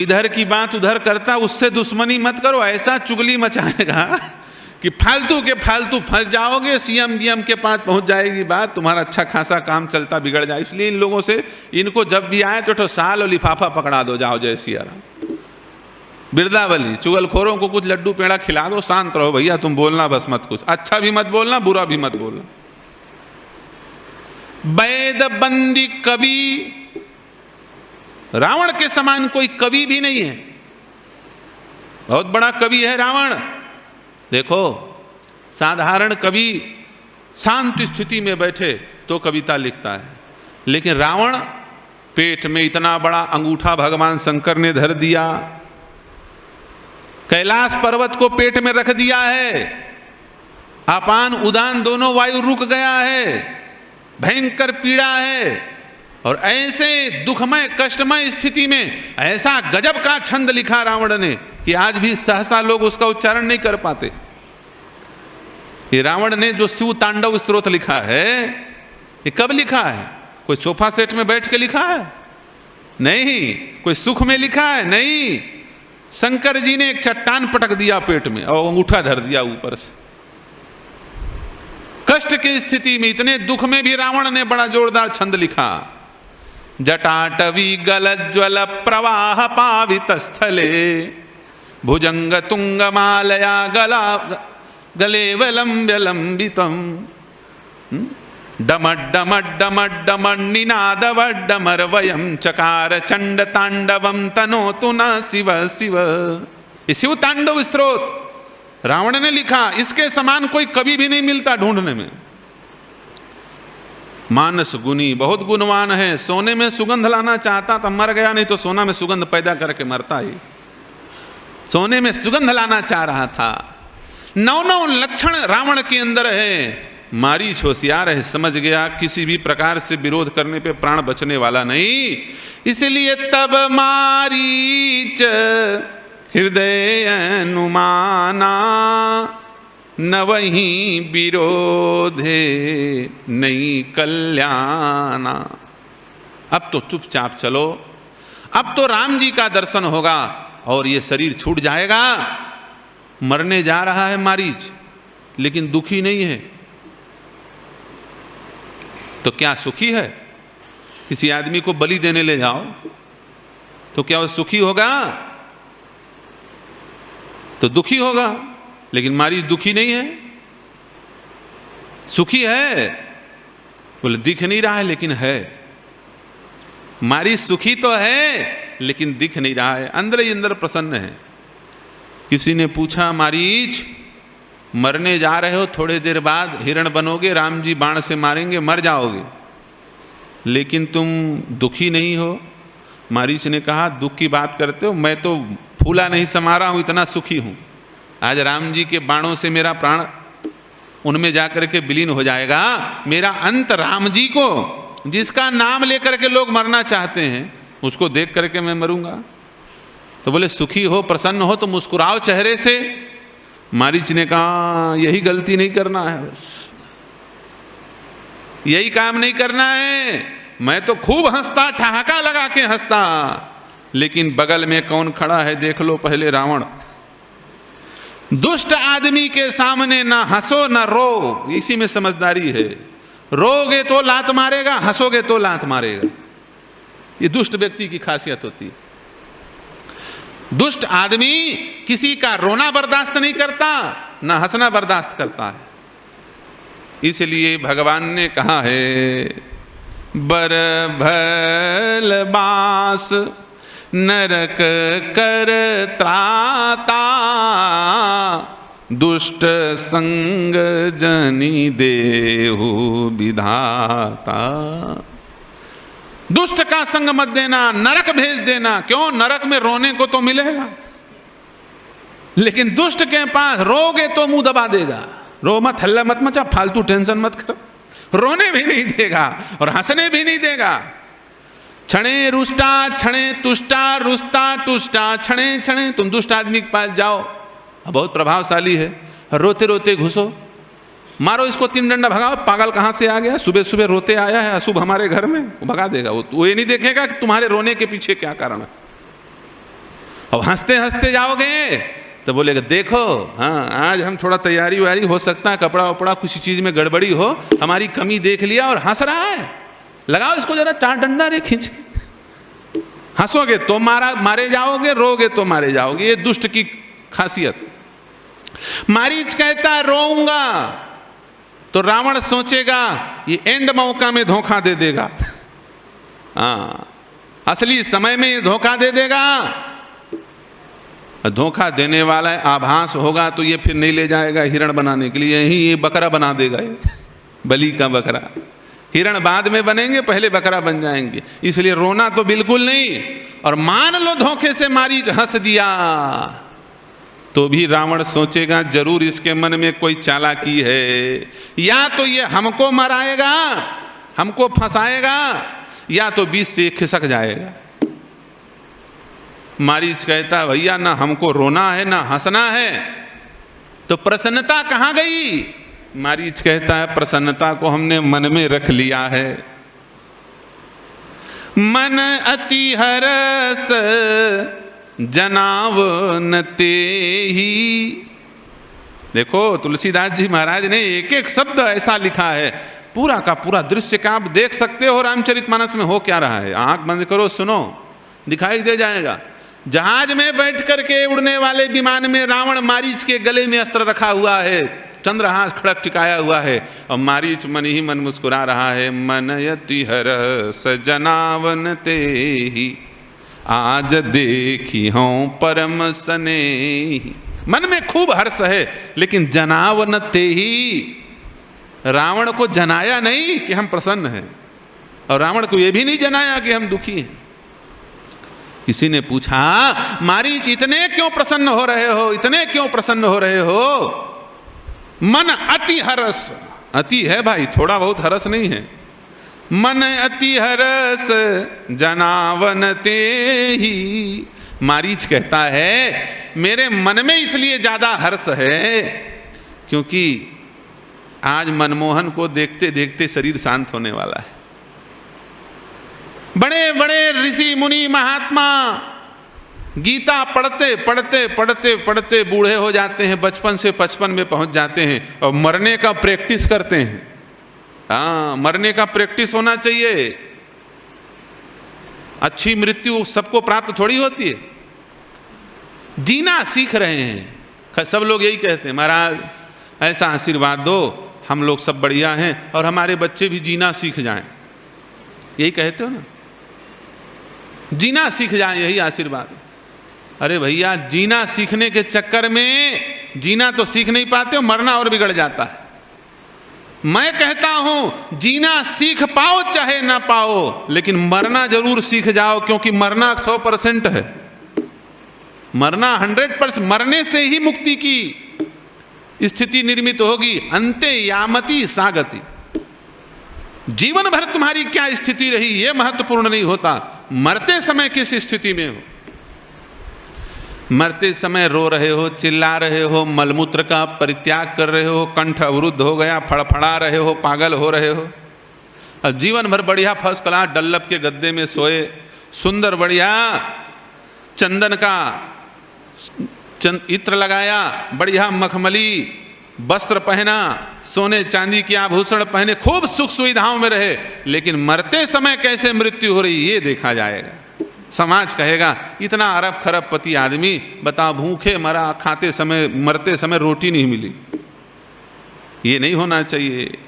इधर की बात उधर करता, उससे दुश्मनी मत करो, ऐसा चुगली मचाएगा कि फालतू के फालतू फंस जाओगे, सीएम बीएम के पास पहुंच जाएगी बात, तुम्हारा अच्छा खासा काम चलता बिगड़ जाए। इसलिए इन लोगों से, इनको जब भी आए तो साल और लिफाफा पकड़ा दो, जाओ जय सिया राम। बिरदावली, चुगलखोरों को कुछ लड्डू पेड़ा खिला दो, शांत रहो भैया, तुम बोलना बस मत, कुछ अच्छा भी मत बोलना, बुरा भी मत बोलना। वैद बंदी कवि, रावण के समान कोई कवि भी नहीं है, बहुत बड़ा कवि है रावण। देखो, साधारण कवि शांत स्थिति में बैठे तो कविता लिखता है, लेकिन रावण पेट में इतना बड़ा अंगूठा भगवान शंकर ने धर दिया, कैलाश पर्वत को पेट में रख दिया है, अपान उदान दोनों वायु रुक गया है, भयंकर पीड़ा है, और ऐसे दुखमय कष्टमय स्थिति में ऐसा गजब का छंद लिखा रावण ने कि आज भी सहसा लोग उसका उच्चारण नहीं कर पाते। ये रावण ने जो शिव तांडव स्तोत्र लिखा है, ये कब लिखा है? कोई सोफा सेट में बैठ के लिखा है? नहीं। कोई सुख में लिखा है? नहीं। शंकर जी ने एक चट्टान पटक दिया पेट में और अंगूठा धर दिया ऊपर से। कष्ट की स्थिति में, इतने दुख में भी रावण ने बड़ा जोरदार छंद लिखा। जटाटवी गलज्ज्वल प्रवाह पावित स्थले, भुजंग तुंग मालया गला गलेवलंब्य लंबितम, डमड्डमड्डमड्डमड्निनादवड्डमर्वयं चकार चंड तांडवम तनोतु न शिव शिव। ये शिव तांडव स्तोत्र रावण ने लिखा, इसके समान कोई कवि भी नहीं मिलता ढूंढने में। मानस गुनी, बहुत गुणवान है, सोने में सुगंध लाना चाहता था, मर गया, नहीं तो सोना में सुगंध पैदा करके मरता ही। सोने में सुगंध लाना चाह रहा था। 9 लक्षण रावण के अंदर है। मारीच होशियार है, समझ गया किसी भी प्रकार से विरोध करने पे प्राण बचने वाला नहीं, इसलिए तब मारीच हृदय अनुमाना, न वहीं विरोधे नहीं कल्याणा। अब तो चुपचाप चलो, अब तो राम जी का दर्शन होगा और ये शरीर छूट जाएगा। मरने जा रहा है मारीच, लेकिन दुखी नहीं है। तो क्या सुखी है? किसी आदमी को बलि देने ले जाओ तो क्या वो सुखी होगा? तो दुखी होगा। लेकिन मारीच दुखी नहीं है, सुखी है। बोले दिख नहीं रहा है लेकिन है। मारीच सुखी तो है लेकिन दिख नहीं रहा है, अंदर ही अंदर प्रसन्न है। किसी ने पूछा, मारीच मरने जा रहे हो, थोड़े देर बाद हिरण बनोगे, राम जी बाण से मारेंगे, मर जाओगे, लेकिन तुम दुखी नहीं हो? मारीच ने कहा, दुख की बात करते हो, मैं तो फूला नहीं समा रहा हूं, इतना सुखी हूं। आज राम जी के बाणों से मेरा प्राण उनमें जाकर के विलीन हो जाएगा। मेरा अंत राम जी को, जिसका नाम लेकर के लोग मरना चाहते हैं, उसको देख करके मैं मरूंगा। तो बोले सुखी हो, प्रसन्न हो तो मुस्कुराओ चेहरे से। मारीच ने कहा, यही गलती नहीं करना है, बस यही काम नहीं करना है। मैं तो खूब हंसता, ठहाका लगा के हंसता, लेकिन बगल में कौन खड़ा है देख लो पहले, रावण। दुष्ट आदमी के सामने ना हंसो ना रो, इसी में समझदारी है। रोगे तो लात मारेगा, हंसोगे तो लात मारेगा। ये दुष्ट व्यक्ति की खासियत होती है। दुष्ट आदमी किसी का रोना बर्दाश्त नहीं करता, ना हंसना बर्दाश्त करता है। इसलिए भगवान ने कहा है, बर भल बास नरक कर त्राता, दुष्ट संग जनी देहु विधाता। दुष्ट का संग मत देना, नरक भेज देना। क्यों? नरक में रोने को तो मिलेगा, लेकिन दुष्ट के पास रोगे तो मुंह दबा देगा। रो मत, हल्ला मत मचा, फालतू टेंशन मत करो, रोने भी नहीं देगा और हंसने भी नहीं देगा। क्षणे रुष्टा क्षणे तुष्टा, रुष्टा तुष्टा क्षणे क्षणे। तुम दुष्ट आदमी के पास जाओ, बहुत प्रभावशाली है, रोते रोते घुसो, मारो इसको 3 डंडा, भगाओ, पागल कहाँ से आ गया, सुबह सुबह रोते आया है, अशुभ हमारे घर में, वो भगा देगा। वो ये नहीं देखेगा कि तुम्हारे रोने के पीछे क्या कारण है। और हंसते हंसते जाओगे तो बोलेगा देखो, हाँ आज हम थोड़ा तैयारी वारी हो सकता है, कपड़ा वपड़ा किसी चीज़ में गड़बड़ी हो, हमारी कमी देख लिया और हंस रहा है, लगाओ इसको जरा 4 डंडा रे खींच के। हंसोगे तो मारे जाओगे, रोगे तो मारे जाओगे, ये दुष्ट की खासियत। मारीच कहता है रोऊंगा तो रावण सोचेगा ये एंड मौका में धोखा दे देगा, हाँ असली समय में ये धोखा दे देगा। धोखा देने वाला आभास होगा तो ये फिर नहीं ले जाएगा हिरण बनाने के लिए, यही ये बकरा बना देगा, ये बलि का बकरा। हिरण बाद में बनेंगे, पहले बकरा बन जाएंगे, इसलिए रोना तो बिल्कुल नहीं। और मान लो धोखे से मारीच हंस दिया तो भी रावण सोचेगा जरूर इसके मन में कोई चालाकी है, या तो ये हमको मराएगा, हमको फंसाएगा, या तो बीच से खिसक जाएगा। मारीच कहता भैया ना हमको रोना है ना हंसना है, तो प्रसन्नता कहाँ गई? मारीच कहता है प्रसन्नता को हमने मन में रख लिया है। मन अति हरस जनावन तेहि। देखो तुलसीदास जी महाराज ने एक एक शब्द ऐसा लिखा है, पूरा का पूरा दृश्य का आप देख सकते हो रामचरितमानस में हो क्या रहा है। आंख बंद करो, सुनो, दिखाई दे जाएगा। जहाज में बैठ करके उड़ने वाले विमान में रावण मारीच के गले में अस्त्र रखा हुआ है, चंद्रहास खड़क टिकाया हुआ है, और मारीच मन ही मन मुस्कुरा रहा है। मन यति हरस जनावन तेहि, आज देखी हूं परम स्नेही। मन में खूब हर्ष है, लेकिन जनावन तेहि, रावण को जनाया नहीं कि हम प्रसन्न हैं, और रावण को यह भी नहीं जनाया कि हम दुखी हैं। किसी ने पूछा मारीच इतने क्यों प्रसन्न हो रहे हो, इतने क्यों प्रसन्न हो रहे हो? मन अति हरस, अति है भाई, थोड़ा बहुत हरस नहीं है। मन अति हरस जनावन तेहि। मारीच कहता है मेरे मन में इसलिए ज्यादा हर्ष है क्योंकि आज मनमोहन को देखते देखते शरीर शांत होने वाला है। बड़े बड़े ऋषि मुनि महात्मा गीता पढ़ते पढ़ते पढ़ते पढ़ते बूढ़े हो जाते हैं, बचपन से 55 में पहुंच जाते हैं और मरने का प्रैक्टिस करते हैं। हाँ, मरने का प्रैक्टिस होना चाहिए। अच्छी मृत्यु सबको प्राप्त थोड़ी होती है, जीना सीख रहे हैं। सब लोग यही कहते हैं महाराज ऐसा आशीर्वाद दो, हम लोग सब बढ़िया हैं और हमारे बच्चे भी जीना सीख जाएं। यही कहते हो ना, जीना सीख जाएं, यही आशीर्वाद। अरे भैया जीना सीखने के चक्कर में जीना तो सीख नहीं पाते हो, मरना और बिगड़ जाता है। मैं कहता हूं जीना सीख पाओ चाहे ना पाओ, लेकिन मरना जरूर सीख जाओ, क्योंकि मरना 100% है। मरना 100%, मरने से ही मुक्ति की स्थिति निर्मित होगी। अंते यामति सागति। जीवन भर तुम्हारी क्या स्थिति रही ये महत्वपूर्ण नहीं होता, मरते समय किस स्थिति में हो। मरते समय रो रहे हो, चिल्ला रहे हो, मलमूत्र का परित्याग कर रहे हो, कंठ अवरुद्ध हो गया, फड़फड़ा रहे हो, पागल हो रहे हो, और जीवन भर बढ़िया फर्स्ट क्लास डल्लप के गद्दे में सोए, सुंदर बढ़िया चंदन का इत्र लगाया, बढ़िया मखमली वस्त्र पहना, सोने चांदी के आभूषण पहने, खूब सुख सुविधाओं में रहे, लेकिन मरते समय कैसे मृत्यु हो रही ये देखा जाएगा। समाज कहेगा इतना अरब खरब पति आदमी, बता भूखे मरा, खाते समय मरते समय रोटी नहीं मिली। ये नहीं होना चाहिए।